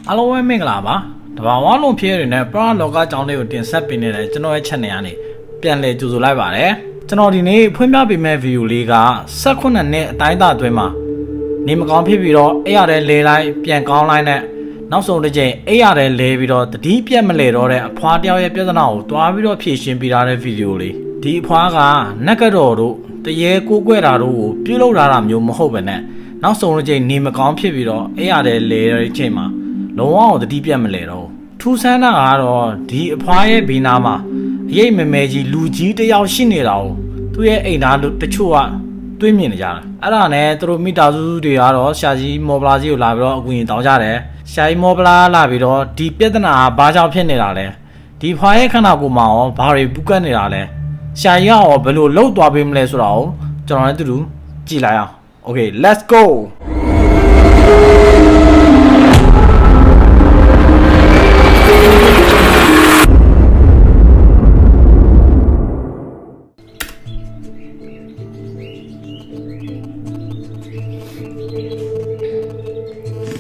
အားလုံးပဲမင်္ဂလာပါတဘာဝလုံးဖြစ်ရတဲ့ပရလောကကြောင်းလေးကိုတင်ဆက်ပေးနေတယ်ကျွန်တော်ရဲ့ channel ကနေပြန်လည်ကြိုဆိုလိုက်ပါတယ်ကျွန်တော်ဒီနေ့ဖွင့်ပြပေးမယ့် video လေးက18နှစ်အတိုင်းအတာအတွင်းမှာနေမကောင်းဖြစ်ပြီးတော့အဲ့ရတဲ့လေလိုက်ပြန်ကောင်းလိုက်နဲ့နောက်ဆုံးတစ်ချိန်အဲ့ရတဲ့လေပြီးတော့တတိပြတ်မလဲတော့တဲ့အဖွားတယောက်ရဲ့ပြဿနာကိုတွားပြီးတော့ဖြေရှင်းပေးထားတဲ့ video လေးဒီအဖွားကနက်ကတော့တို့တရေကိုကွဲတာတို့ကိုပြုတ်လောက်တာမျိုးမဟုတ်ပဲနဲ့နောက်ဆုံးတစ်ချိန်နေမကောင်းဖြစ်ပြီးတော့အဲ့ရတဲ့လေတဲ့ချိန်မှာလုံးဝတတိပြတ်မလဲတော့ထူးဆန်းတာကတော့ဒီအဖွားရဲ့ဘီနာမှာအရေးမမဲကြီးလူကြီးတယောက်ရှိနေတာကိုသူ့ရဲ့အိမ်သားတချို့ကတွေးမြင်နေကြတာအဲ့ဒါနဲ့သူတို့မိသားစုတွေကတော့ရှာကြီးမော်ပလာကြီးကိုလာပြီးတော့အကူအညီတောင်းကြတယ်ရှာကြီးမော်ပလာလာပြီးတော့ဒီပြဿနာကဘာကြောင့်ဖြစ်နေတာလဲဒီဖွားရဲ့ခန္ဓာကိုယ်မှာရောဘာတွေပူကတ်နေတာလဲရှာကြီးကရောဘယ်လိုလှုပ်သွားပေးမလဲဆိုတာကိုကျွန်တော်လည်းတူတူကြည့်လိုက်အောင် Okay let's go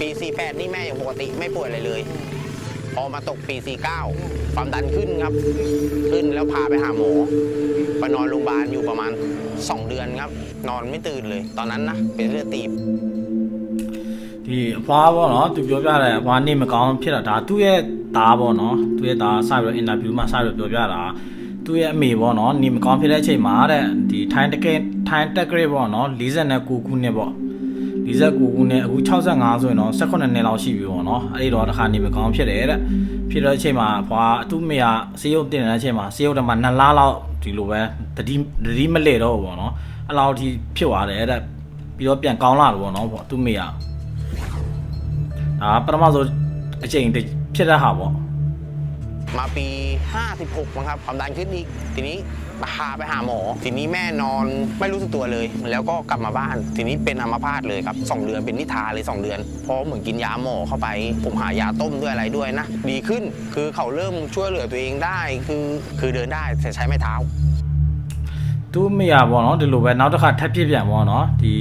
ปี48นี่แม่ยังปกติไม่ป่วยอะไรเลยพอมาตกปี49ความดันขึ้นครับขึ้นแล้วพาไปหาหมอไปนอนโรงพยาบาลอยู่ประมาณ2 เดือนครับนอนไม่ตื่นเลยตอนนั้นนะเป็นเลือดตีบဒီအဖွားပေါ့နော်သူပြောပြတယ်အဖွားနေမကောင်းဖြစ်တာဒါသူ့ရဲ့သားပေါ့နော်သူ့ရဲ့သားစပြီးတော့ interview မှာစပြီးတော့ပြောပြတာသူ့ရဲ့အမေပေါ့နော်နေမကောင်းဖြစ်တဲ့အချိန်မှာတဲ့ဒီထိုင်းတက်ကရေးပေါ့နော်49ခုနှစ်ပေါ့49ခုနှစ်အခု65ဆိုရင်တော့18နှစ်လောက်ရှိပြီပေါ့နော်အဲ့ဒီတော့တစ်ခါနေမကောင်းဖြစ်တယ်တဲ့ဖြစ်တော့အချိန်မှာအဖွားသူ့မေကဆေးရုံတင်တဲ့အချိန်မှာဆေးရုံထဲမှာ2လလောက်ဒီလိုပဲတတိမလဲတော့ပေါ့နော်အဲ့လောက်ထိဖြစ်သွားတယ်တဲ့ပြီးတော့ပြန်ကောင်းလာတယ်ပေါ့နော်သူ့မေကပထမဆုံးအချိန်ဖြစ်တဲ့ဟာပေါ့มาปี56มั้งครับความดันขึ้นอีกทีนี้พาไปหาหมอทีนี้แม่นอนไม่รู้สึกตัวเลยแล้วก็กลับมาบ้านทีนี้เป็นอัมพาตเลยครับ2 เดือนเป็นนิทาเลย2 เดือนเพราะเหมือนกินยาหมอเข้าไปผมหายาต้มด้วยอะไรด้วยนะดีขึ้นคือเขาเริ่มช่วยเหลือตัวเองได้คือเดินได้แต่ใช้ไม้เท้าသူ့မိရပေါ့နော်ဒီလိုပဲနောက်တစ်ခါထပ်ဖြစ်ပြန်ပေါ့နော်ဒီ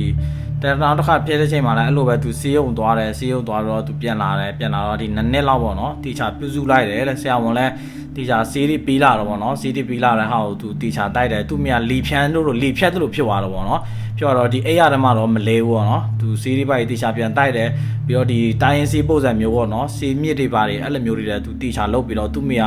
နောက်တစ်ခါဖြစ်တဲ့ချိန်မှာလည်းအဲ့လိုပဲသူစီးရုံသွားတယ်စီးရုံသွားတော့သူပြန်လာတော့ဒီနှစ်လောက်ပေါ့နော်တီချာပြုစုလိုက်တယ်တဲ့ဆရာဝန်လည်းတီချာစီးရီပြီးလာတော့ပေါ့နော်စီးရီပြီးလာတဲ့ဟာကိုသူတီချာတိုက်တယ်သူမိကလီဖြန်းတို့လိုလီဖြတ်တို့လိုဖြစ်သွားတော့ပေါ့နော်ဖြစ်တော့ဒီအိယာဓမ္မတော့မလဲဘူးပေါ့နော်သူစီးရီပိုက်တီချာပြန်တိုက်တယ်ပြီးတော့ဒီတိုင်းရင်စီးပုံစံမျိုးပေါ့နော်စီးမြစ်တွေပါတယ်အဲ့လိုမျိုးတွေလည်းသူတီချာလုတ်ပြီးတော့သူမိက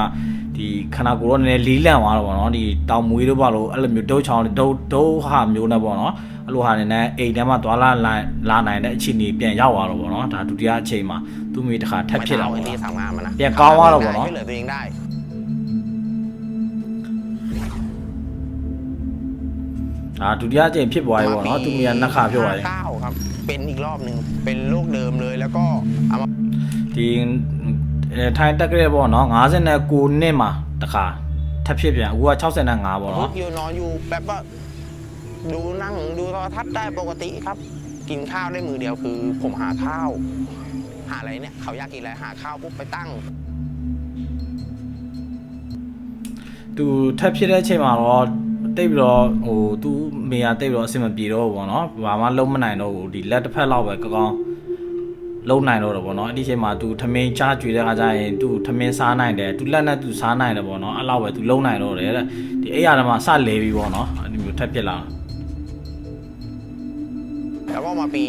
ဒီခန္ဓာကိုယ်တော့နည်းနည်းလီးလန့်သွားတော့ပေါ့နော်ဒီတောင်မွေးတို့ပါလို့အဲ့လိုမျိုးဒုတ်ချောင်းဒုတ်ဟာမျိုးနဲ့ပေါ့နော်အဲ့လိုဟာနေနဲ့အိမ်ထဲမှာသွားလာနိုင်တဲ့အခြေအနေပြန်ရောက်သွားတော့ပေါ့နော်ဒါဒုတိယအချိန်မှာသူ့မိတစ်ခါထပ်ဖြစ်လာပေါ့နော်ပြန်ကောင်းသွားတော့ပေါ့နော်ช่วยเหลือตัวเองได้ဒုတိယအချိန်ဖြစ်သွားပြီပေါ့နော်သူ့မိကနှစ်ခါဖြစ်သွားတယ်ครับเป็นอีกรอบนึงเป็นโรคเดิมเลยแล้วก็ဒီထိုင်းတက်ကြဲပေါ့နော်59နှစ်မှာတစ်ခါထပ်ဖြစ်ပြန်အခုက65ပေါ့နော်อยู่นอนอยู่แบบว่าดูนั่งดูโทรทัศน์ได้ปกติครับกินข้าวได้มือเดียวคือผมหาข้าวหาอะไรเนี่ยเขาอยากกินอะไรหาข้าวปุ๊บไปตั้งသူထပ်ဖြစ်တဲ့အချိန်မှာတော့တိတ်ပြီးတော့သူမေကတိတ်ပြီးတော့အဆင်မပြေတော့ဘူးပေါ့နော်ဘာမှလုံးမနိုင်တော့ဘူးဒီလက်တစ်ဖက်လောက်ပဲကောင်းလုံးနိုင်တော့ပေါ့နော်အဲ့ဒီအချိန်မှာသူထမင်းချကြွေတဲ့ခါကျရင်သူထမင်းစားနိုင်တယ်သူလက်နဲ့သူစားနိုင်တယ်ပေါ့နော်အဲ့လောက်ပဲသူလုံးနိုင်တော့တယ်တဲ့ဒီအိယာဓမ္မစလဲပြီးပေါ့နော်အဲ့ဒီမျိုးထပ်ဖြစ်လာแล้วก็มาปี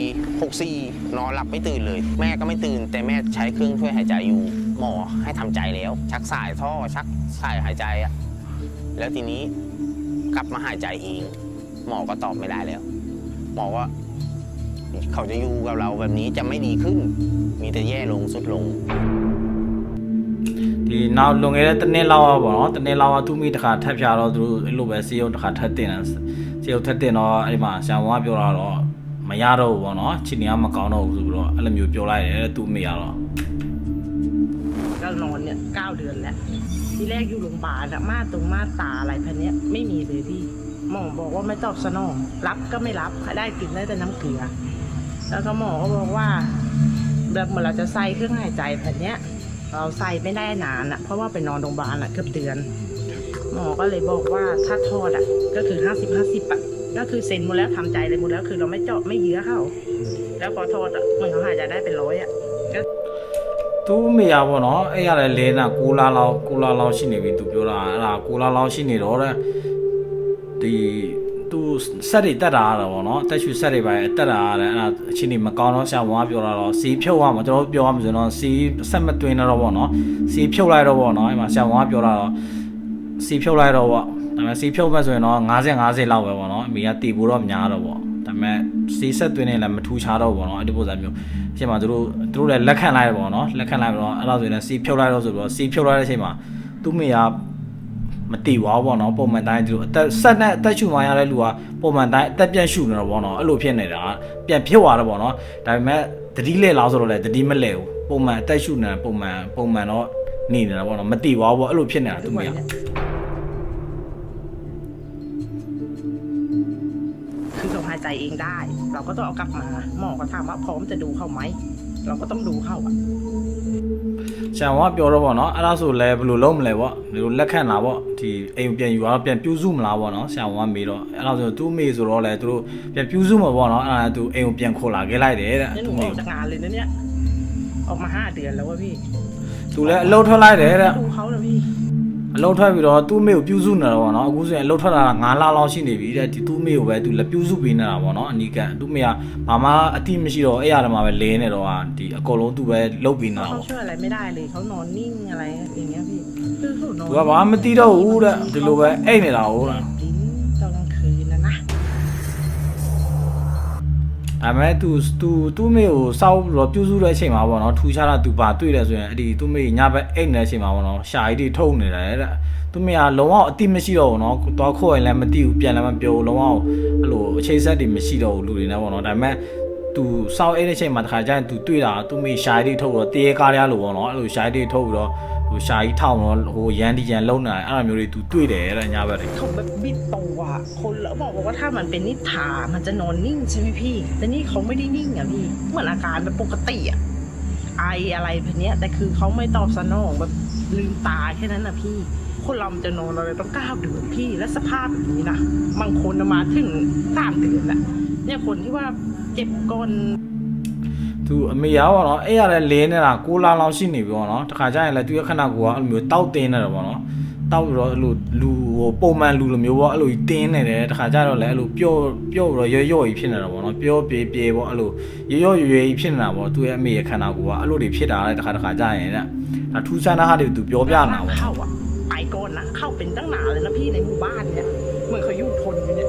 64นอนหลับไม่ตื่นเลยแม่ก็ไม่ตื่นแต่แม่ใช้เครื่องช่วยหายใจอยู่หมอให้ทำใจแล้วชักสายท่อชักสายหายใจอะแล้วทีนี้กลับมาหายใจเองหมอก็ตอบไม่ได้แล้วหมอว่าเขาจะอยู่กับเราแบบนี้จะไม่ดีขึ้นมีแต่แย่ลงสุดลงဒီနောက်လွန်ခဲ့တဲ့တစ်နှစ်လောက်ပေါ့နော်တစ်နှစ်လောက်ကသူ့မိတစ်ခါထပ်ဖြာတော့သူအဲ့လိုပဲစီယုံတစ်ခါထပ်တင်တယ်စီယုံထပ်တင်တော့အဲ့မှာဆရာဝန်ကပြောတော့မရတော့ဘူးပေါ့နော်ခြေနေကမကောင်းတော့ဘူးဆိုပြီးတော့အဲ့လိုမျိုးပြောလိုက်တယ်သူ့မိရတော့ก็นอนเนี่ย9 เดือนแล้วที่แรกอยู่โรงพยาบาลอะมาตาอะไรพันนี้ไม่มีเลยพี่หมอบอกว่าไม่ตอบสนองรับก็ไม่รับได้กินได้แต่น้ำเกลือแล้วก็หมอก็บอกว่าแบบเหมือนเราจะใส่เครื่องหายใจพันนี้เราใส่ไม่ได้นานอะเพราะว่าไปนอนโรงพยาบาลอะเกือบเดือนหมอก็เลยบอกว่าถ้าทอดอะก็คือ50-50อะก็คือเซ็นหมดแล้วทำใจเลยหมดแล้วคือเราไม่เจาะไม่เยื้อเข้าแล้วพอทอดอะเหมือนเขาหายใจได้เป็น100อะသူ သူ့မိရပေါ့နော်အဲ့ရတဲ့လဲနာ6လလောက်ရှိနေပြီသူပြောတာအဲ့ဒါ6လလောက်ရှိနေတော့တဲ့ဒီသူဆက်တွေတက်တာရတာပေါ့နော်တက်ရှူဆက်တွေပဲတက်တာရတယ်အဲ့ဒါအချင်းကြီးမကောင်းတော့ဆရာဝန်ကပြောတာတော့စီးဖြုတ်ရမှာကျွန်တော်ပြောရမှာဆိုတော့စီးဆက်မတွင်းတော့ပေါ့နော်စီးဖြုတ်လိုက်တော့ပေါ့နော်အဲ့မှာဆရာဝန်ကပြောတာတော့စီးဖြုတ်လိုက်တော့ပေါ့ဒါပေမဲ့စီးဖြုတ်မဲ့ဆိုရင်တော့50လောက်ပဲပေါ့နော်အမေကတီဖို့တော့များတော့ပေါ့ဒါပေမဲ့စီးဆက်တွင်းနေလည်းမထူးခြားတော့ပေါ့နော်အဲ့ဒီပုံစံမျိုးအချိန်မှာသူတို့လည်းလက်ခံလိုက်တယ်ပေါ့နော်လက်ခံလိုက်ပြီးတော့အဲ့လိုဆိုရင်စီးဖြုတ်လိုက်တော့ဆိုတော့စီးဖြုတ်လိုက်တဲ့အချိန်မှာသူ့မိကမတီးပါဘူးပေါ့နော်ပုံမှန်တိုင်းသူတို့အသက်ဆက်နဲ့အသက်ရှူမှရတဲ့လူကပုံမှန်တိုင်းအသက်ပြန်ရှူနေတော့ပေါ့နော်အဲ့လိုဖြစ်နေတာပြန်ဖြစ်သွားတော့ပေါ့နော်ဒါပေမဲ့တတိလဲလောက်ဆိုတော့လေတတိမလဲဘူးပုံမှန်အသက်ရှူနေပုံမှန်တော့နေနေတာပေါ့နော်မတီးပါဘူးပေါ့အဲ့လိုဖြစ်နေတာသူမျိုးคือเขาหายใจเองได้เราก็ต้องเอากลับมาหมอก็ถามว่าพร้อมจะดูเขาไหมเราก็ต้องดูเขาอะဆရာကပြောတော့ပေါ့နော်အဲ့ဒါဆိုလဲဘယ်လိုလုပ်မလဲပေါ့ဒီလိုလက်ခံလာပေါ့ဒီအိမ်ပြန်ယူတော့ပြန်ပြုစုမလားပေါ့နော်ဆရာကမေးတော့အဲ့ဒါဆိုသူ့မေဆိုတော့လဲသူတို့ပြန်ပြုစုမှာပေါ့နော်အဲ့ဒါသူအိမ်ကိုပြန်ခေါ်လာခဲ့လိုက်တယ်တဲ့นี่หนูออกจากงานเลยนะเนี่ยออกมา5 เดือนแล้วว่ะพี่သူလဲအလုပ်ထွက်လိုက်တယ်တဲ့ดูเขานะพี่အလုပ်ထွက်ပြီးတော့သူ့မေကိုပြုစုနေတာပေါ့နော်အခုဆိုရင်အလုပ်ထွက်လာတာ9လလောက်ရှိနေပြီတဲ့ဒီသူ့မေကိုပဲသူလည်းပြုစုပေးနေတာပေါ့နော်အနီးကသူ့မေကဘာမှအတိမရှိတော့အဲ့ရမှာပဲလဲနေတော့ဒီအကုန်လုံးသူပဲလုပ်ပေးနေတာเขาပေါ့ช่วยอะไรไม่ได้เลยเขานอนนิ่งอะไรอย่างเงี้ยพี่คือเขานอนသူကဘာမှမသိတော့ဘူးတဲ့ဒီလိုပဲအိတ်နေတာဟုတ်လား ลิ้นตอนกลางคืนนะဒါပေမဲ့သူ့မေကိုစောက်ပြီးတော့ပြုစုတဲ့အချိန်မှာပေါ့နော်ထူခြားတာသူဘာတွေ့တယ်ဆိုရင်အဲ့ဒီသူ့မေညဘက်အိတ်နေတဲ့အချိန်မှာပေါ့နော်ရှာကြီးတွေထုတ်နေတယ်တဲ့သူ့မေကလုံးဝအတိမရှိတော့ဘူးနော်တော့ခေါ်ရင်လည်းမသိဘူးပြန်လည်းမပြောဘူးလုံးဝအဲ့လိုအခြေဆက်တွေမရှိတော့ဘူးလူတွေနဲ့ပေါ့နော်ဒါပေမဲ့သူစောက်အိတ်တဲ့အချိန်မှာတခါကျရင်သူတွေ့တာသူ့မေရှာကြီးတွေထုတ်တော့တေးကားရလို့ပေါ့နော်အဲ့လိုရှာကြီးတွေထုတ်ပြီးတော့ဟိုရှာကြီးထောက်တော့ဟိုရန်ဒီရန်လုံးနေတာအဲ့လိုမျိုးတွေသူတွေ့တယ်တဲ့ညဘက်တွေเขาแบบบิดตัวคนแล้วบอกว่าถ้ามันเป็นนิทามันจะนอนนิ่งใช่ไหมพี่แต่นี่เขาไม่ได้นิ่งอ่ะพี่เหมือนอาการแบบปกติอ่ะไออะไรแบบเนี้ยแต่คือเขาไม่ตอบสนองแบบลืมตาแค่นั้นนะพี่คนเราจะนอนอะไรต้อง9 เดือนพี่และสภาพแบบนี้นะบางคนมาถึง3 เดือนอ่ะเนี่ยคนที่ว่าเจ็บก้นသူအမေရောပေါ့နော်အဲ့ရတဲ့လဲနေတာ6လလောက်ရှိနေပြီပေါ့နော်တခါကျရင်လည်းသူရခဏကိုကအဲ့လိုမျိုးတောက်တင်းနေတယ်ပေါ့နော်တောက်ပြီးတော့အဲ့လိုလူဟိုပုံမှန်လူလိုမျိုးပေါ့အဲ့လိုတင်းနေတယ်တခါကျတော့လည်းအဲ့လိုပျော့ပြီးတော့ရော့ကြီးဖြစ်နေတာပေါ့နော်ပျော့ပြေပေါ့အဲ့လိုရော့ကြီးဖြစ်နေတာပေါ့သူရဲ့အမေရဲ့ခန္ဓာကိုယ်ကအဲ့လိုတွေဖြစ်တာလေတခါကျရင်တဲ့ဒါထူးဆန်းတဲ့ဟာတွေသူပြောပြနေတာပေါ့เข้าอ่ะไปก่อนนะเข้าเป็นตั้งนานเลยนะพี่ในหมู่บ้านเนี่ยเหมือนเขาอยู่ทนอยู่เนี่ย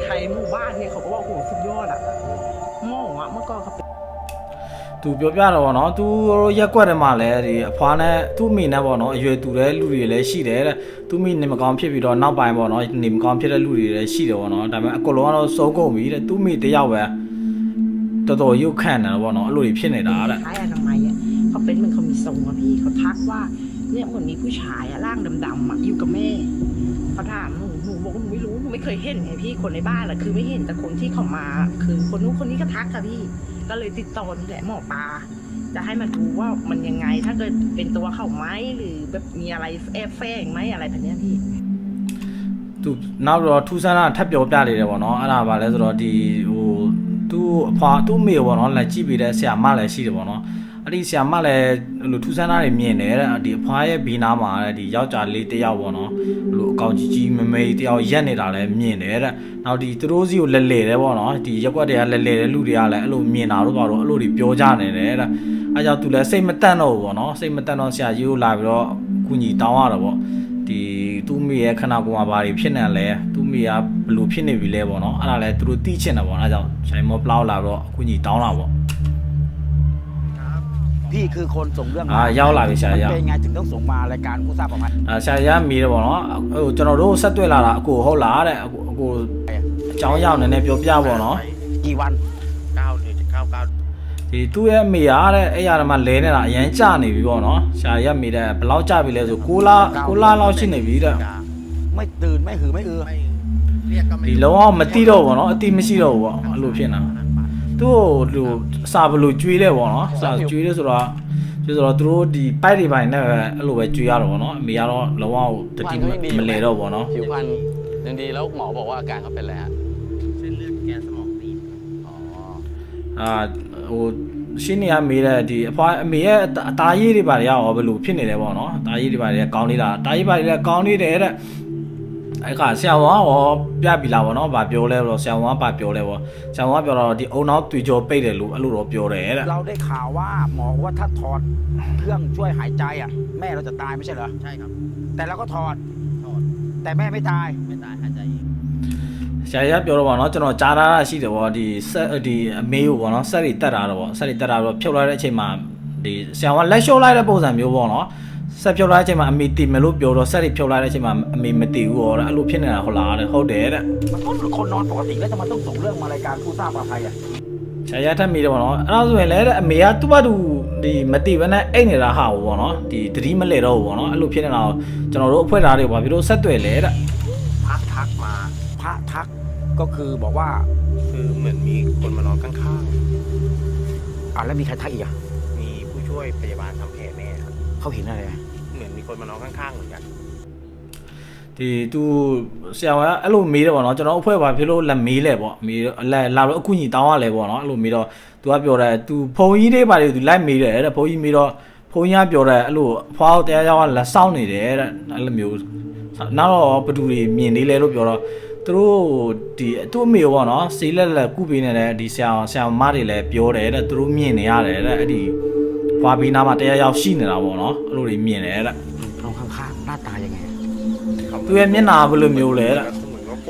ใครหมู่บ้านเนี่ยเขาก็ว่าโหสุดยอดอ่ะหม้ออ่ะเมื่อก่อนเขาသူပြောပြတော့ဗောနော်သူရက်ကွက်တယ်မှာလည်းဒီအဖွားနဲ့သူ့မိနဲ့ဗောနော်အရွယ်တူတဲ့လူတွေလည်းရှိတယ်တဲ့သူ့မိနေမကောင်းဖြစ်ပြီးတော့နောက်ပိုင်းဗောနော်နေမကောင်းဖြစ်တဲ့လူတွေလည်းရှိတယ်ဗောနော်ဒါပေမဲ့အကုန်လုံးကတော့စုံကုန်ပြီတဲ့သူ့မိတယောက်ပဲတော်တော်ရုပ်ခန့်တယ်ဗောနော်အဲ့လိုတွေဖြစ်နေတာတဲ့ใช่อนามัยอ่ะเขาเป็นเหมือนเขามีทรงอ่ะพี่เขาทักว่าเนี่ยเหมือนมีผู้ชายอ่ะร่างดำๆอ่ะอยู่กับแม่เขาถามหนูบอกว่าหนูไม่รู้หนูไม่เคยเห็นไงพี่คนในบ้านอ่ะคือไม่เห็นแต่คนที่เขามาคือคนนู้นคนนี้ก็ทักค่ะพี่ก็เลยติดต่อนี่แหละหมอปลาจะให้มาดูว่ามันยังไงถ้าเกิดเป็นตัวเขาไหมหรือแบบมีอะไรแอบแฝงไหมอะไรแบบนี้พี่သူနောက်တော့ထူးဆန်းတာထပ်ပြောပြနေတယ်ဗောနော်အဲ့ဒါပါလဲဆိုတော့ဒီဟိုသူ့အဖွာသူ့မေဗောနော်လက်ကြည့်ပြီးတဲ့ဆရာမလည်းရှိတယ်ဗောနော်အဲ့ဒီဆရာမလည်းဟိုလိုထူးဆန်းတာတွေမြင်တယ်တဲ့ဒီအဖွာရဲ့ဘီနာမှာဒီယောက်ျားလေးတစ်ယောက်ဗောနော်ဟိုလိုအကောင်ကြီးမမေတစ်ယောက်ရက်နေတာလည်းမြင်တယ်တဲ့နောက်ဒီသူတို့စီကိုလဲတယ်ဗောနော်ဒီရက်ွက်တွေကလဲတဲ့လူတွေကလည်းအဲ့လိုမြင်တာတော့ဗောတော့အဲ့လိုတွေပြောကြနေတယ်တဲ့အဲ့ကြောင့်သူလည်းစိတ်မတန့်တော့ဘူးဗောနော်စိတ်မတန့်တော့ဆရာကြီးကိုလာပြီးတော့ကုညီတောင်းရတော့ဗောဒီသူ့မိရဲ့ခဏကိုမှာဘာတွေဖြစ်နေလဲသူ့မိကဘယ်လိုဖြစ်နေပြီလဲဗောနော်အဲ့ဒါလည်းသူတို့သိချင်တယ်ဗောအဲ့ကြောင့်ဆိုင်မောပလောက်လာတော့အခုညီတောင်းလာဗောพี่คือคนส่งเรื่องရောက်လာပြီဆရာရเป็นไงถึงต้องส่งมารายการกู้ซ่าประมาณဆရာရမေးတယ်ဗောနော်ဟိုကျွန်တော်တို့ဆက်တွေ့လာတာအကိုဟုတ်လားတဲ့အကိုအကြောင်းရောက်နေနေပြောပြဗောနော်กี่วัน9 เดือน9ဒီသူ့ရဲ့မေရတဲ့အဲ့ရမှာလဲနေတာအရန်ကြနေပြီဗောနော်ဆရာရမေးတယ်ဘယ်လောက်ကြပြီလဲဆို6လလောက်ရှိနေပြီတဲ့ไม่ตื่นไม่หือไม่เรียกก็ไม่ဒီလုံးဝမတိတော့ဗောနော်အတိမရှိတော့ဘူးဗောအဲ့လိုဖြစ်နေတာသူ့ဟိုစာဘလို့ကျွေးတယ်ဗောနော်စာကျွေးတယ်ဆိုတော့သူတို့ဒီပိုက်တွေပိုင်းနဲ့အဲ့လိုပဲကျွေးရတော့ဗောနော်အမေကတော့လုံးဝတတိမလဲတော့ဗောနော်ผิวพรรณยังดีแล้วหมอบอกว่าอาการเขาเป็นอะไรฮะเส้นเลือดแกนสมองตีบဟို ရှင်းနေရမေးတဲ့ဒီအဖွားအမေရဲ့အသားရည်တွေပါရရောဘယ်လိုဖြစ်နေလဲပေါ့နော်အသားရည်တွေပါရကောင်းနေတာအသားရည်ပါရကောင်းနေတယ်တဲ့အဲ့ခါဆရာဝန်ကပြပြီလားပေါ့နော်ဗာပြောလဲတော့ဆရာဝန်ကဗာပြောလဲပေါ့ဆရာဝန်ကပြောတော့ဒီအုံနောက်တွေ့ကြောပိတ်တယ်လို့အဲ့လိုတော့ပြောတယ်တဲ့ เราได้ข่าวว่าหมอว่าถ้าถอดเครื่องช่วยหายใจอ่ะแม่เราจะตายไม่ใช่เหรอ ใช่ครับ แต่เราก็ถอดแต่แม่ไม่ตาย ไม่ตายหายใจเอง ဆရာကြီးပြောတော့ဗောနော်ကျွန်တော်ကြားတာရှိတယ်ဗောဒီဆက်ဒီအမေကိုဗောနော်ဆက်တွေတက်တာတော့ဗောဆက်တွေတက်တာတော့ဖြုတ်လိုက်တဲ့အချိန်မှာဒီဆရာကလက်လျှော့လိုက်တဲ့ပုံစံမျိုးဗောနော်ဆက်ဖြုတ်လိုက်တဲ့အချိန်မှာအမေတီမယ်လို့ပြောတော့ဆက်တွေဖြုတ်လိုက်တဲ့အချိန်မှာအမေမတီဘူးဗောအဲ့လိုဖြစ်နေတာဟုတ်လားတဲ့ဟုတ်တယ်တဲ့ มันก็คนนอนปกติแล้วจะมาต้องส่งเรื่องมารายการผู้ทราบภัยอ่ะ ဆရာကြီးထပ်မိတယ်ဗောနော်အဲ့ဒါဆိုရင်လည်းတဲ့အမေကသူ့ဘာသူဒီမတီဘဲနဲ့အိတ်နေတာဟာဗောနော်ဒီတတိမလဲတော့ဗောနော်အဲ့လိုဖြစ်နေတာကိုကျွန်တော်တို့အဖွဲ့သားတွေဗောပြီးတော့ဆက်တွေ့လဲတဲ့ พักทักมา พระทักก็คือบอกว่า คือเหมือนมีคนมานอนข้าง แล้วมีใครทักอีกอ่ะ ๆ มีผู้ช่วยพยาบาลทำแผลแม่ครับ เขาเห็นอะไรอ่ะ เหมือนมีคนมานอนข้างๆเหมือนกัน ဒီသူဆရာကအဲ့လိုမေးတယ်ဗောနော်ကျွန်တော်အဖွဲ့ပါဖြစ်လို့လက်မေးလဲဗောမေးလက်လာတော့အခုညီတောင်းရလဲဗောနော်အဲ့လိုမေးတော့သူကပြောတယ်သူဖုန်ကြီးလေးပါလေသူလိုက်မေးတယ်တဲ့ဖုန်ကြီးမေးတော့ဖုန်ကြီးကပြောတယ်အဲ့လိုအဖွားတရားရောလက်စောင့်နေတယ်တဲ့အဲ့လိုမျိုးနောက်တော့ဘသူတွေမြင်နေလဲလို့ပြောတော့သူတို့ဒီသူ့အမေဗောနော်စီလက်လက်ကုပေးနေတဲ့ဒီဆရာမတွေလည်းပြောတယ်တဲ့သူတို့မြင်နေရတယ်တဲ့အဲ့ဒီဖွားပြီးနားမှာတရားရောက်ရှိနေတာဗောနော်အဲ့လိုတွေမြင်တယ်တဲ့ น้องข้างๆหน้าตายังไง သူရဲ့မျက်နှာဘယ်လိုမျိုးလဲတဲ့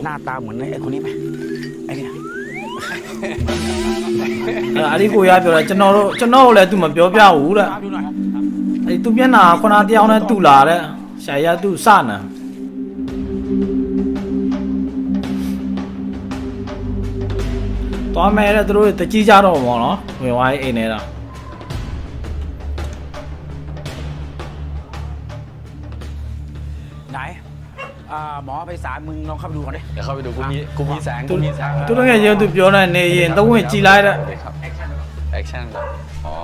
หน้าตาเหมือนไอ้คนนี้ไหมไอ้เนี่ย အဲ့ဒီကိုရပြောတယ်ကျွန်တော်ကိုလည်း तू မပြောပြဘူးတဲ့ ดูหน่อย အဲ့ तू မျက်နှာခုနတယောက်နဲ့တူလာတဲ့ရှာရ तू စနံတော်မဲတဲ့သူတို့တကြီးကြတော့ဘောနော်ဝင်သွားအိမ်နေတာ ไหนหมอไปศาลมึงลองเข้าไปดูก่อนดิ เดี๋ยวเข้าไปดูกูมีแสง သူတို့ငယ်ချင်း तू ပြောနေနေရင်သုံးဝင်ကြည်လိုက်တဲ့ ครับแอคชั่นก่อนอ๋อ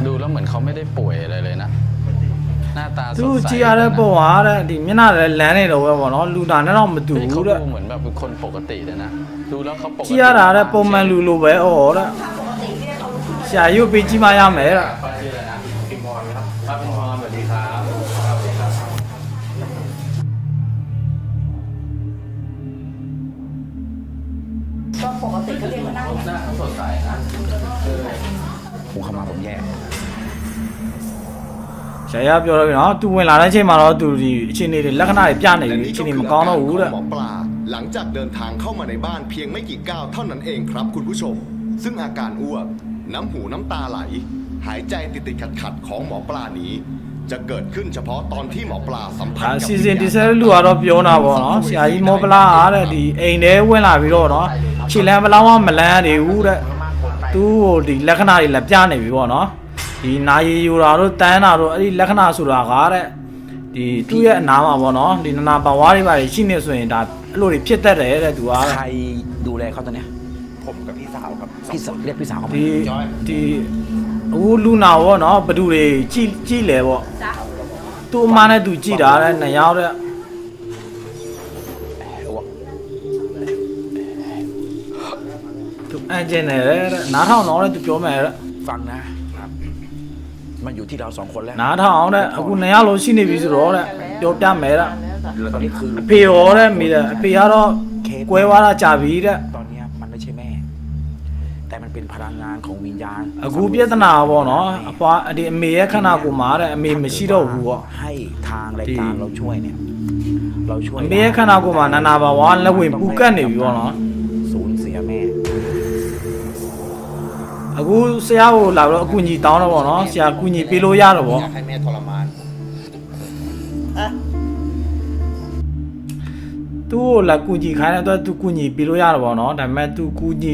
ดูแล้วเหมือนเขาไม่ได้ป่วยอะไรเลยนะ หน้าตาสด သူ ใส ကြည်ရတဲ့ပုံဟာတဲ့ဒီမျက်နှာလည်းလန်းနေတော့ပဲပေါ့နော်လူနာနဲ့တော့မတူ เฮ้ยเขา ဘူးတဲ့ ดูเหมือนแบบเป็นคนปกติเลยนะ ดูแล้วเขาปก ကြ ติ ည်ရတာတဲ့ပုံမှန်လူလိုပဲဩတဲ့ရှာရုပ်ပေးကြည့်မှရမယ်တဲ့ ครับคุณพรสวัสดีครับ ก็ปกติก็เรียกมานั่ง หน้าเขาสดใสนะ ผมเข้ามาผมแย่ ရှာရပြောတော့နော် तू ဝင်လာတဲ့အချိန်မှာတော့ तू ဒီအချိန်တွေလက္ခဏာတွေပြနေပြီအချိန်တွေမကောင်းတော့ဘူးတဲ့ หมอปลาหลังจากเดินทางเข้ามาในบ้านเพียงไม่กี่ก้าวเท่านั้นเองครับคุณผู้ชม ซึ่งอาการอ้วกน้ำหูน้ำตาไหล หายใจติดๆขัดๆของหมอปลานี้ จะเกิดขึ้นเฉพาะตอนที่หมอปลาสัมผัส ဒါ กับ စီစဉ်ဒီဆက်လူကတော့ပြောတာပေါ့နော်ဆရာကြီးမောပလာအားတဲ့ဒီအိမ်ထဲဝင်လာပြီးတော့နော်ခြေလမ်းမလောင်းမလန်းနေဘူးတဲ့သူ့ကိုဒီလက္ခဏာတွေလည်းပြနေပြီပေါ့နော်ဒီနာရီယူတာတို့တန်းတာတို့အဲ့ဒီလက္ခဏာဆိုတာကတဲ့ဒီသူ့ရဲ့အနာမှာပေါ့နော်ဒီနာပဝါးတွေပါရှိနေဆိုရင်ဒါအဲ့လိုတွေဖြစ်တတ်တယ်တဲ့သူက ใครดูแลเขาตอนเนี้ย ผมกับพี่สาวครับ พี่สาวเรียกพี่สาวเขาไป ဒီအခုလူနာပေါ့နော်ဘသူတွေကြည့်လဲပေါ့သူ့အမနဲ့သူကြည့်တာတဲ့နှစ်ယောက်တဲ့သူအန်ဂျင်နဲ့တဲ့နားထောင်တော့တဲ့သူပြောမယ်တဲ့ ฟังนะ มันอยู่ที่เราสองคนแล้ว နားထောင်အောင်တဲ့အခုနှစ်ယောက်လုံးရှိနေပြီဆိုတော့တဲ့ပြောပြမယ်တဲ့ ตอนนี้คือ အဖေရောတဲ့မိတဲ့အဖေကတော့ကွဲသွားတာကြာပြီတဲ့ ตอนเนี้ยมันไม่ใช่แม่ แต่มันเป็นพลังงานของวิญญาณ အခုပြဿနာပေါ့နော်အဖွားဒီအမေရဲ့ခန္ဓာကိုယ်မှာတဲ့အမေမရှိတော့ဘူးပေါ့ ให้ทางรายการเราช่วยเนี่ย เราช่วย အမေရဲ့ခန္ဓာကိုယ်မှာနာနာပါဝါလက်ဝင်ပူကတ်နေပြီပေါ့နော် สูญเสียแม่ အခုဆရာကိုလာပြီးတော့အကူကြီးတောင်းတော့ပေါ့နော်ဆရာကူညီပေးလို့ရတော့ပေါ့ อยากให้แม่ทรมาน သူ့ကိုလာကူညီခိုင်းတဲ့အတွက်သူကူညီပေးလို့ရတော့ပေါ့နော်ဒါပေမဲ့သူကူညီ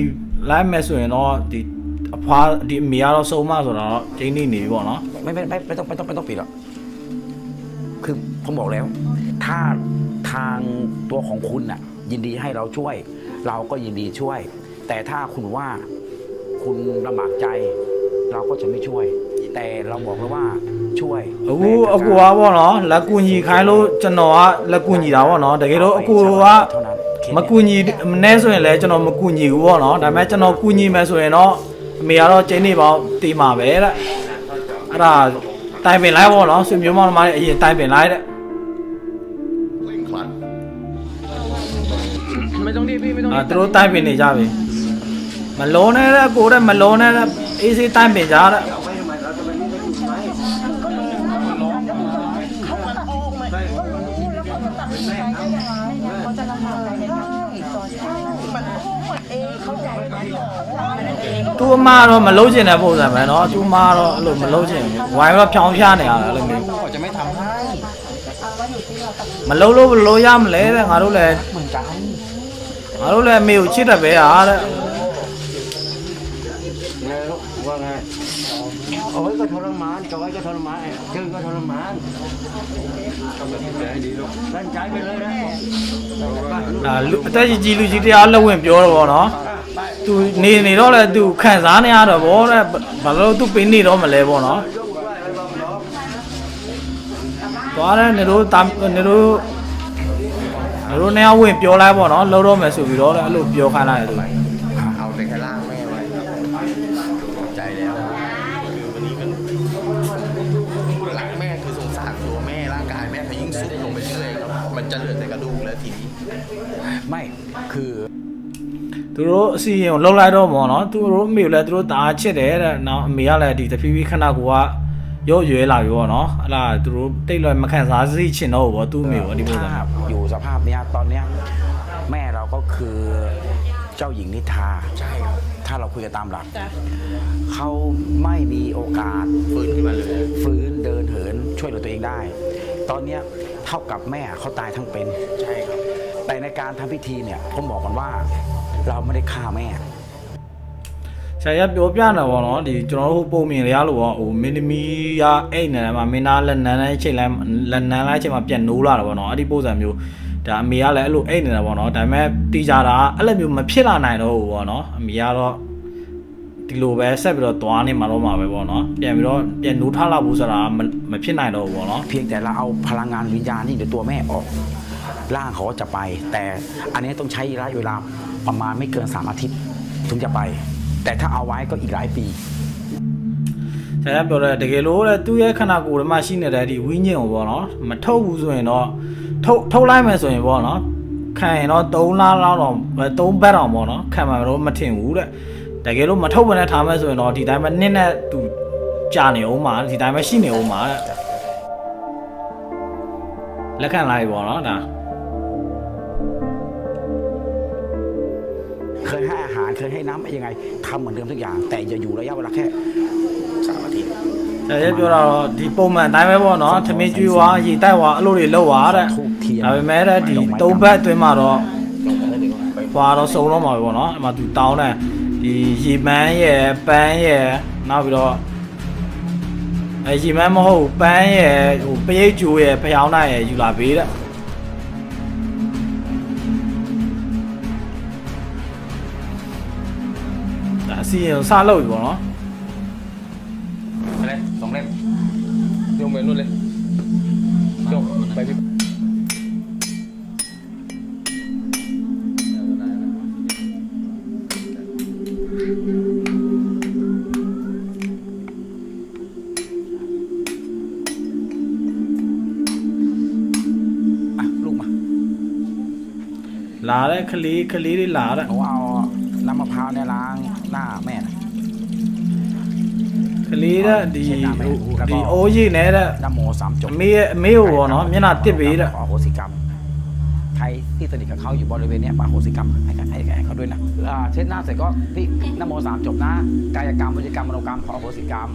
လိုက်မယ်ဆိုရင်တော့ဒီအဖွားဒီအမေကတော့စုံမဆိုတော့ကျင်းနေနေပြီပေါ့နော် ไม่ต้องปิดหรอกคือผมบอกแล้ว ถ้าทางตัวของคุณน่ะ ยินดีให้เราช่วย เราก็ยินดีช่วย แต่ถ้าคุณว่าคุณลำบากใจ เราก็จะไม่ช่วย แต่เราบอกแล้วว่าช่วย အခုအကူကပေါ့နော်လက်ကူညီခိုင်းလို့ကျွန်တော်ကလက်ကူညီတာပေါ့နော်တကယ်လို့အကူကမကူညီမနေဆိုရင်လည်းကျွန်တော်မကူညီဘူးပေါ့နော်ဒါပေမဲ့ကျွန်တော်ကူညီမယ်ဆိုရင်တော့အမေကတော့ကျင်းနေပေါင်းတီးမှာပဲတဲ့အဲ့ဒါတိုင်ပင်လိုက်ပေါ့နော်ဆွေမျိုးမောင်နှမတွေအရင်တိုင်ပင်လိုက်တဲ့ เคร่งครัด ไม่ต้องรีบพี่ไม่ต้องรีบ သူတို့တိုင်ပင်နေကြပြီမလုံးနဲ့တဲ့ကိုတဲ့မလုံးနဲ့တဲ့အေးစေးတိုင်ပင်ကြတဲ့ သူအမတော့မလုံးချင်တဲ့ပုံစံပဲเนาะသူအမတော့အဲ့လိုမလုံးချင်ဘူးဝိုင်းတော့ဖြောင်းဖျားနေရတယ်အဲ့လိုမျိုး เขาจะไม่ทำให้ မလုံးလို့ဘယ်လိုရမလဲတဲ့ငါတို့လည်း เหมือนกัน ငါတို့လည်းအမေကိုချစ်တယ်ပဲဟာတဲ့ ว่าไงโอ้ยก็ทรมานจอยก็ทรมานชื่อก็ทรมานทำแบบใจดีลูกตั้งใจไปเลยนะ ဒါလူအသက်ကြီးလူကြီးတရားလက်ဝင်ပြောတော့ဗောနော်သူနေတော့လဲသူခံစားနေရတော့ဗောတဲ့ဘာလို့သူပေးနေတော့မလဲဗောနော်သွားတယ်နေတို့နေဝင်ပြောလိုက်ဗောနော်လှုပ်တော့မယ်ဆိုပြီးတော့အဲ့လိုပြောခိုင်းလိုက်တယ်သူ เอาแต่แค่ล่างแม่ไว้ใจแล้ววันนี้ก็รักแม่คือสงสารตัวแม่ร่างกายแม่เขายิ่งสุดลงไปเรื่อยครับมันจะเหลือแต่กระดูกแล้วทีนี้ ไม่คือ သူတို့အစီရင်ကိုလှုပ်လိုက်တော့ဗောနော်သူတို့အမေကိုလည်းသူတို့တအားချစ်တယ်တဲ့နော်အမေကလည်းဒီတဖြည်းဖြည်းခဏကိုကရော့ရွယ်လာပြီဗောနော်အဲ့ဒါသူတို့တိတ်လွယ်မခံစားစိချင်တော့ဗောသူ့အမေကိုဒီပုံစံ ถ้าอยู่สภาพเนี้ยตอนเนี้ยแม่เราก็คือเจ้าหญิงนิทราใช่ครับถ้าเราคุยกันตามหลักเขาไม่มีโอกาส ฟื้นขึ้นมาเลย ฟื้นเดินเหินช่วยเหลือตัวเองได้ ตอนเนี้ยเท่ากับแม่เขาตายทั้งเป็น ใช่ครับ แต่ในการทำพิธีเนี่ยผมบอกกันว่าเราไม่ได้ฆ่าแม่ ဆရာပြောပြနေဗောနော်ဒီကျွန်တော်တို့ပုံမြင်ရလို့ဟိုမင်းသမီးရအဲ့နေမှာမင်းသားလက်နန်းလိုက်ချိန်လိုက်လက်နန်းလိုက်ချိန်မှာပြန်နိုးလာတာဗောနော်အဲ့ဒီပုံစံမျိုးဒါအမေကလည်းအဲ့လိုအဲ့နေတာဗောနော်ဒါပေမဲ့တီးကြတာအဲ့လိုမျိုးမဖြစ်လာနိုင်တော့ဘူးဗောနော်အမေကတော့ဒီလိုပဲဆက်ပြီးတော့သွားနေမှာတော့မှာပဲဗောနော်ပြန်ပြီးတော့ပြန်နိုးထားလာဘူးဆိုတာမဖြစ်နိုင်တော့ဘူးဗောနော် เพียงแต่เราเอาพลังงานวิญญาณที่ในตัวแม่ออกร่างเขาจะไป แต่อันนี้ต้องใช้ระยะเวลาประมาณไม่เกิน3 อาทิตย์ถึงจะไป แต่ถ้าเอาไว้ก็อีกหลายปี ဆရာပြောတယ်တကယ်လို့တဲ့သူ့ရဲ့ခန္ဓာကိုယ်ထဲမှာရှိနေတဲ့ဒီဝိညာဉ်ကိုဗောနော်မထုတ်ဘူးဆိုရင်တော့ထုတ်လိုက်မယ်ဆိုရင်ဗောနော်ခံရင်တော့3လလောက်တော့3ဘက်တော့ဗောနော်ခံမှာတော့မထင်ဘူးတဲ့တကယ်လို့မထုတ်ဘဲနဲ့ထားမယ်ဆိုရင်တော့ဒီတိုင်းပဲနစ်နဲ့သူကြာနေအောင်မှာဒီတိုင်းပဲရှိနေအောင်မှာတဲ့လက်ခံလိုက်ဗောနော်ဒါ เคยให้อาหารเคยให้น้ำยังไงทำเหมือนเดิมทุกอย่าง แต่อย่าอยู่ระยะเวลาแค่ 3 อาทิตย์ ဆရာပြောတော့ဒီပုံမှန်အတိုင်းပဲဗောနော်သမင်းကျွေးွားရေတိုက်ွားအဲ့လိုတွေလောက်ွားတဲ့ဒါပေမဲ့တဲ့ဒီ3ဘက်အတွင်းမှာတော့ဟွာတော့စုံတော့မှာပဲဗောနော်အမှသူတောင်းတဲ့ဒီရေပန်းရဲ့ပန်းရဲ့နောက်ပြီးတော့ရေပန်းမဟုတ်ပန်းရဲ့ဟိုပရိတ်ကျိုးရဲ့ဖျောင်းနိုင်ရဲ့ယူလာပေးတဲ့ဒါအစီရင်စလုပ်ပြီဗောနော် ไปเลย2 เล่มโยงไปนู่นเลยโยงไปพี่ อ่ะลูกมา လာတဲ့ကလေးတွေလာတဲ့ หนูเอาน้ำมะพร้าวเนี่ยล้างหน้าแม่นะ ကလေးတဲ့ဒီအိုးရိနဲ့တဲ့ น้ำโม3 จบ အမေကိုဗောနော်မျက်နှာတစ်ပေးတဲ့ ขออโหสิกรรม ใครที่สนิทกับเขาอยู่บริเวณเนี้ยมาโหสิกรรมให้เขาด้วยนะเช็ดหน้าเสร็จก็ที่น้ำโม3 จบนะ กายกรรมวิจิกรรมมโนกรรมขออโหสิกรรม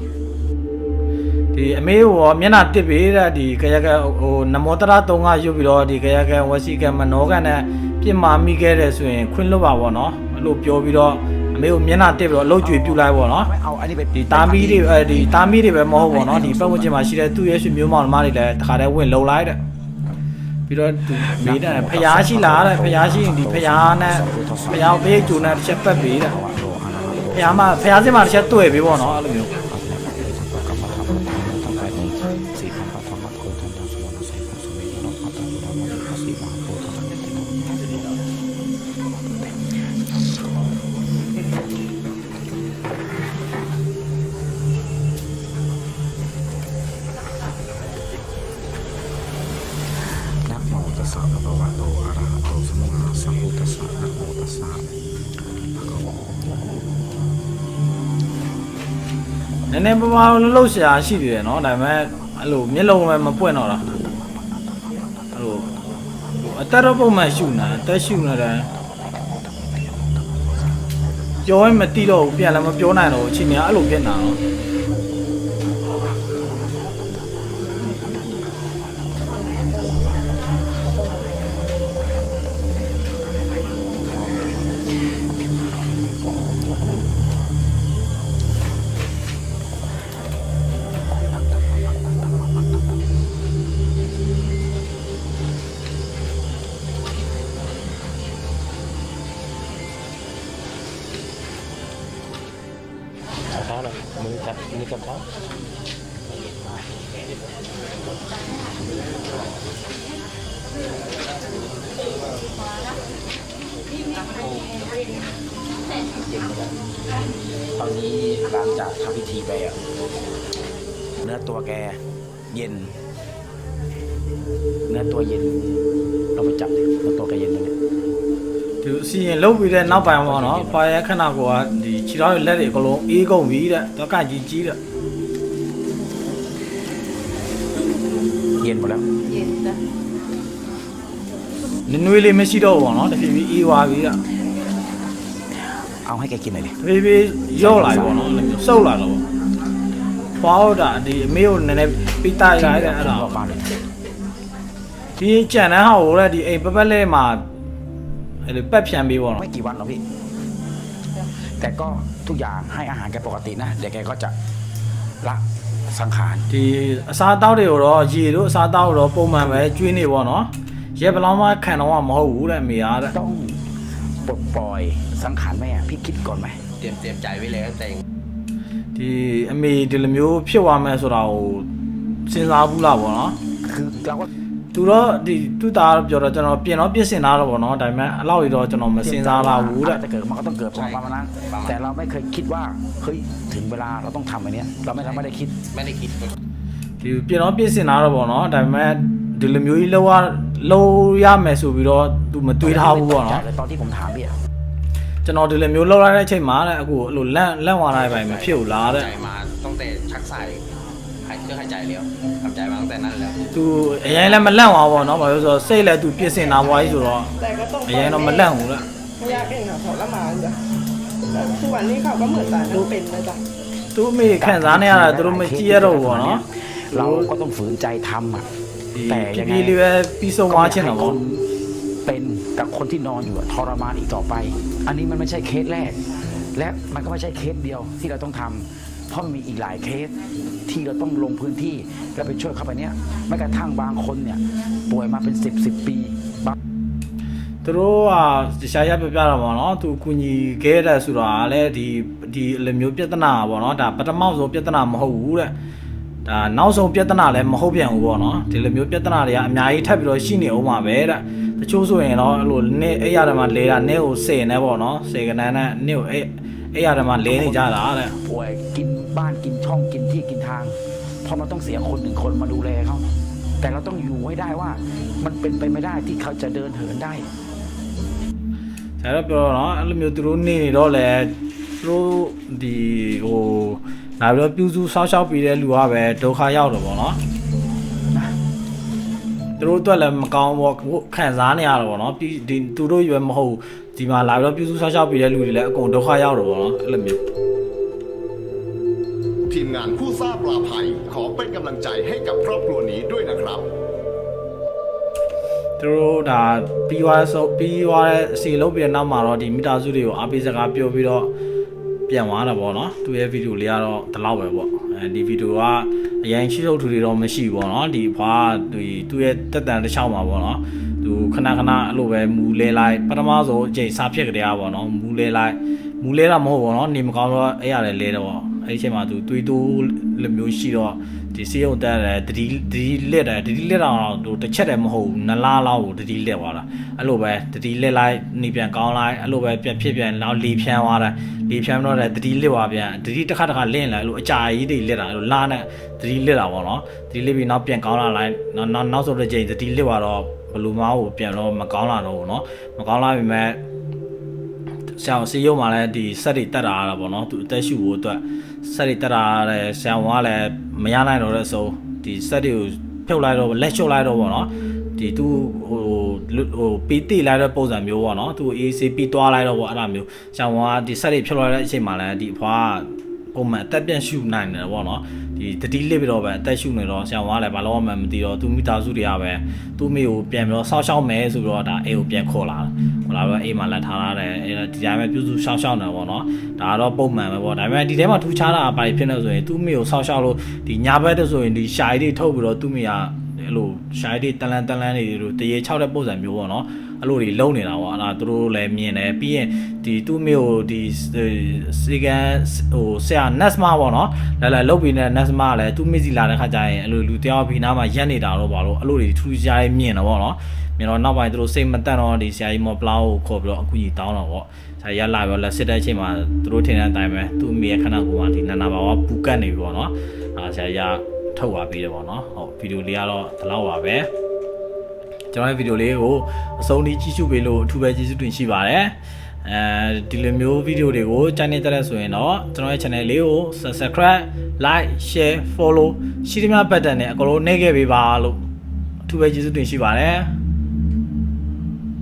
ဒီအမေကိုမျက်နှာတစ်ပေးတဲ့ဒီကရကဟိုနမောတရ3ကရုပ်ပြီးတော့ဒီကရကဝစီကမနောကနဲ့ပြစ်မာမိခဲ့တဲ့ဆိုရင်ခွင့်လွတ်ပါဗောနော်အဲ့လိုပြောပြီးတော့အမေကိုမျက်နှာတစ်ပြီးတော့အလုပ်ကြွေပြူလိုက်ဗောနော် ไม่เอาอันนี้ไป ဒီတာမီတွေဒီတာမီတွေပဲမဟုတ်ဗောနော်ဒီပတ်ဝန်းကျင်မှာရှိတဲ့သူ့ရဲ့ဆွေမျိုးမောင်နှမတွေလည်းတခါတည်းဝင်လုံလိုက်တဲ့ ပြီးတော့သူမေးတယ်ဖျားရှိလားတဲ့ဖျားရှိရင်ဒီဖျားနဲ့ဖျားဘေးကျူနဲ့တစ်ချက်ပတ်ပေးတဲ့ဖျားမှာဖျားစင်မှာတစ်ချက်တွေ့ပြီပေါ့နော်အဲ့လိုမျိုး นะโมตัสสะภะคะวะโตอะระหะโตสัมมาสัมพุทธัสสะนะโมตัสสะ နည်းနည်းပါးပါးလှုပ်ရှားရှိသေးတယ်နော်ဒါပေမဲ့အဲ့လိုမျက်လုံးပဲမပွင့်တော့တာအဲ့လိုအတက်တော့ပုံမှန်ရှုနေအတက်ရှုနေတယ်ပြောရင်မတိတော့ဘူးပြန်လည်းမပြောနိုင်တော့ဘူးအချိန်များအဲ့လိုဖြစ်နေတာနော် เท้าหน่อยมือจับเท้า ตอนนี้หลังจากทำพิธีไปอ่ะเนื้อตัวแกเย็น เนื้อตัวเย็นเราไปจับดิเนื้อตัวแกเย็นตรงนี้ သူစီရင်လုံးပြီးတဲ့နောက်ပိုင်းပေါ့နော်။ပါရခဏကဒီခြေထောက်ရဲ့လက်တွေအကုန်လုံးအေးကုန်ပြီတဲ့။တော့ကကြီးကြီးတဲ့ เย็นหมดแล้ว เย็นจ้ะ ။နွေးလေးမရှိတော့ဘူးပေါ့နော်။တဖြည်းဖြည်းအေးသွားပြီတဲ့ เอาให้แกกินหน่อยดิ ။တဖြည်းဖြည်းရော့လာပြီပေါ့နော်။အဲ့လိုမျိုးစုပ်လာတော့ပေါ့။ဖွားဟုတ်တာဒီအမေကိုနည်းနည်းပိတာရတဲ့အဲ့ဒါ รอบบ้านเลย ဒီကြံတဲ့ဟာကိုလည်းဒီအိမ်ပပတ်လဲမှာအဲ့လိုပတ်ဖြန်ပြီးပေါ့နော် ไม่กี่วันหรอกพี่ แต่ก็ทุกอย่างให้อาหารแกปกตินะเดี๋ยวแกก็จะละสังขาร ဒီအစားအသောက်တွေကိုတော့ရေတို့အစားအသောက်တော့ပုံမှန်ပဲကျွေးနေပေါ့နော်ရဲဘလောင်းမခံတော့မဟုတ်ဘူးတဲ့အမေအားတဲ့ ต้องปลดปล่อยสังขารแม่พี่คิดก่อนไหม เตรียมใจไว้แล้วแต่ ဒီအမေဒီလိုမျိုးဖြစ်သွားမယ်ဆိုတာကိုစဉ်းစားဘူးလားပေါ့နော် คือเราก็ သူတော့ဒီသူ့သားပြောတော့ကျွန်တော်ပြင်တော့ပြင်ဆင်တာတော့ပေါ့နော်ဒါပေမဲ့အဲ့လောက်ရတော့ကျွန်တော်မစဉ်းစားလာဘူးတဲ့ จะเกิดมันก็ต้องเกิดประมาณนั้นแต่เราไม่เคยคิดว่าเฮ้ยถึงเวลาเราต้องทำอันเนี้ยเราไม่ได้คิด ไม่ได้คิด ဒီပြင်တော့ပြင်ဆင်တာတော့ပေါ့နော်ဒါပေမဲ့ဒီလိုမျိုးကြီးလောက်ရမယ်ဆိုပြီးတော့သူမတွေးထားဘူးပေါ့နော် ตอนที่ผมถามพี่อะ ကျွန်တော်ဒီလိုမျိုးလောက်ရတဲ့အချိန်မှာတဲ့အခုအဲ့လိုလန့်ဝါတိုင်းပဲမဖြစ်ဘူးလားတဲ့ ใจมาตั้งแต่ชักสายหายเครื่องหายใจแล้วทำใจมาตั้งแต่นั้นแล้ว သူအရင်လည်းမလန့်ပါဘူးနော်ဘာလို့ဆိုတော့စိတ်လည်းသူပြင်ဆင်တာဘွားကြီးဆိုတော့ แต่ก็ต้อง အရင်တော့မလန့်ဘူးတဲ့ ไม่ยากเองค่ะทรมานจ้ะแต่ทุกวันนี้เขาก็เหมือนตายทั้งเป็นนะจ๊ะ သူအမေခံစားနေရတာသူတို့မကြည့်ရတော့ဘူးပေါ့နော် เราก็ต้องฝืนใจทำอ่ะ ဒီ แต่ยังไง ဒီလေးပဲပြီးဆုံးသွားခြင်းတော့ ค ပေါ့ นเป็นกับคนที่นอนอยู่อะทรมานอีกต่อไป อันนี้มันไม่ใช่เคสแรก และมันก็ไม่ใช่เคสเดียวที่เราต้องทำเพราะมันมีอีกหลายเคสที่เราต้องลงพื้นที่แล้วไปช่วยเขาไปเนี้ยแม้กระทั่งบางคนเนี่ยป่วยมาเป็น10 ปีบาง သူတို့ကရှားရပြပြတာပေါ့နော်သူကူညီခဲ့တဲ့ဆိုတာလည်းဒီလိုမျိုးပြဿနာပေါ့နော်ဒါပထမဆုံးပြဿနာမဟုတ်ဘူးတဲ့ဒါနောက်ဆုံးပြဿနာလည်းမဟုတ်ပြန်ဘူးပေါ့နော်ဒီလိုမျိုးပြဿနာတွေကအများကြီးထပ်ပြီးတော့ရှိနေအောင်ပါပဲတဲ့တချို့ဆိုရင်တော့အဲ့လိုနေ့အဲ့ရမှာလဲတာနေ့ကိုစေနေပေါ့နော်စေကနန်းနဲ့နေ့ကိုအဲ့ရမှာလဲနေကြတာတဲ့ ป่วยกินบ้านกินช่องกินที่กินทางเพราะมันต้องเสียคนหนึ่งคนมาดูแลเขาแต่เราต้องอยู่ให้ได้ว่ามันเป็นไปไม่ได้ที่เขาจะเดินเหินได้ ဆရာတို့ပြောတော့နော်အဲ့လိုမျိုးသူတို့နေနေတော့လေသူတို့ဒီဟိုလာပြီးတော့ပြုစုဆောက်ရှောက်ပြီးတဲ့လူကပဲဒုက္ခရောက်တော့ဗောနော်သူတို့အတွက်လည်းမကောင်းဘောခံစားနေရတော့ဗောနော်ဒီသူတို့ရွယ်မဟုတ်ဒီမှာလာပြီးတော့ပြုစုဆောက်ရှောက်ပြီးတဲ့လူတွေလည်းအကုန်ဒုက္ခရောက်တော့ဗောနော်အဲ့လိုမျိုး ทีมงานคู่ซ่าปลาภัยขอเป็นกำลังใจให้กับครอบครัวนี้ด้วยนะครับ သူတို့ဒါပြီးသွားတဲ့စီလုံးပြီးတဲ့နောက်မှာတော့ဒီမိသားစုတွေကိုအားပေးစကားပြောပြီးတော့ ပြန်သွားတာပေါ့နော်သူရဲ့ဗီဒီယိုလေးကတော့ဒီလောက်ပဲပေါ့ဒီဗီဒီယိုကအရင်ရှိထုတ်ထူတွေတော့မရှိဘူးပေါ့နော်ဒီဖွာသူရဲ့တက်တန်တစ်ချောင်းမှာပေါ့နော်သူခဏခဏအဲ့လိုပဲမူလဲလိုက်ပထမဆုံးအချိန်စားဖြစ်ကြတဲ့ပေါ့နော်မူလဲတာမဟုတ်ပေါ့နော်နေမကောင်းတော့အဲ့ရတယ်လဲတော့အဲ့ဒီအချိန်မှာသူသွေးတိုးလိုမျိုးရှိတော့ဒီစေးုံတက်တယ်တတိလက်တယ်တတိလက်တော့သူတစ်ချက်တည်းမဟုတ်ဘူး2လလောက်ကိုတတိလက်သွားတာအဲ့လိုပဲတတိလက်လိုက်နေပြန်ကောင်းလိုက်အဲ့လိုပဲပြန်ဖြစ်ပြန်နောက်လေဖြန်းသွားတယ်လေဖြန်းတော့တယ်တတိလက်သွားပြန်တတိတစ်ခါလင်းလာအဲ့လိုအကြာကြီးတွေလက်တာအဲ့လိုလာနဲ့တတိလက်တာပေါ့နော်တတိလက်ပြီးနောက်ပြန်ကောင်းလာလိုက်နောက်ဆုံးတစ်ချိန်တတိလက်သွားတော့ဘလူးမားကိုပြန်တော့မကောင်းလာတော့ဘူးနော်မကောင်းလာပြီမဲ့ဆရာစီရုံမှာလည်းဒီဆက်တွေတက်တာရတာပေါ့နော်သူအသက်ရှူဖို့အတွက်ဆက်တွေတက်တာလည်းဆရာကလည်းမရနိုင်တော့တဲ့အဆုံးဒီဆက်တွေကိုဖြုတ်လိုက်တော့လက်ချုပ်လိုက်တော့ပေါ့နော်ဒီသူဟိုပီတိလိုက်တဲ့ပုံစံမျိုးပေါ့နော်သူ AC ပြီးသွားလိုက်တော့ပေါ့အဲ့ဒါမျိုးဆရာကဒီဆက်တွေဖြုတ်လိုက်တဲ့အချိန်မှာလည်းဒီအဖွားပုံမှန်အသက်ပြန်ရှူနိုင်တယ်ပေါ့နော်ဒီတတိလစ်ပြီးတော့ပဲအသက်ရှူနေတော့ဆရာကလည်းဘာလို့မှမသိတော့သူမိသားစုတွေကပဲသူ့မိကိုပြန်ပြီးတော့ဆောက်ရှောက်မယ်ဆိုပြီးတော့ဒါအိမ်ကိုပြန်ခေါ်လာတော့အိမ်မှာလက်ထားရတယ်ဒီတိုင်းပဲပြုစုရှောက်ရှောက်နေပေါ့နော်ဒါကတော့ပုံမှန်ပဲပေါ့ဒါပေမဲ့ဒီထဲမှာထူးခြားတာဘာဖြစ်နေဆိုရင်သူ့မိကိုဆောက်ရှောက်လို့ဒီညာဘက်တဆိုရင်ဒီရှာရီတွေထုတ်ပြီးတော့သူ့မိကအဲ့လိုရှာရီတွေတလန်းတွေတို့တရေ6တဲ့ပုံစံမျိုးပေါ့နော်အဲ့လိုတွေလုံနေတာပေါ့အဲ့ဒါသူတို့လည်းမြင်တယ်ပြီးရင်ဒီသူ့မျိုးဒီစေကန်ဟိုဆရာ Nesma ပေါ့နော်လာလုတ်ပြီးနေ Nesma လည်းသူ့မိစီလာတဲ့ခါကျရင်အဲ့လိုလူတယောက်ပြီးနားမှာရက်နေတာတော့ပါလို့အဲ့လိုတွေထူးခြားရေးမြင်တော့ပေါ့နော်မြင်တော့နောက်ပိုင်းသူတို့စိတ်မတန့်တော့ဒီဆရာကြီးမော်ပလာကိုခေါ်ပြီးတော့အခုကြီးတောင်းတော့ပေါ့ဆရာရက်လာပြီးတော့လက်စစ်တဲ့အချိန်မှာသူတို့ထင်တဲ့အတိုင်းပဲသူ့မိရဲ့ခဏကူကဒီနာနာဘာဝပူကတ်နေပြီပေါ့နော်ဆရာရထုတ်သွားပြီးတယ်ပေါ့နော်ဟုတ်ဗီဒီယိုလေးကတော့ဒီလောက်ပါပဲကျွန်တော်ရဲ့ဗီဒီယိုလေးကိုအဆုံးထိကြည့်ရှုပေးလို့အထူးပဲကျေးဇူးတင်ရှိပါတယ်ဒီလိုမျိုးဗီဒီယိုတွေကိုကြိုက်နေတဲ့ဆိုရင်တော့ကျွန်တော်ရဲ့ channel လေးကို subscribe like share follow ရှိသမျှ button နဲ့အကုန်လုံးနှိပ်ခဲ့ပေးပါလို့အထူးပဲကျေးဇူးတင်ရှိပါတယ်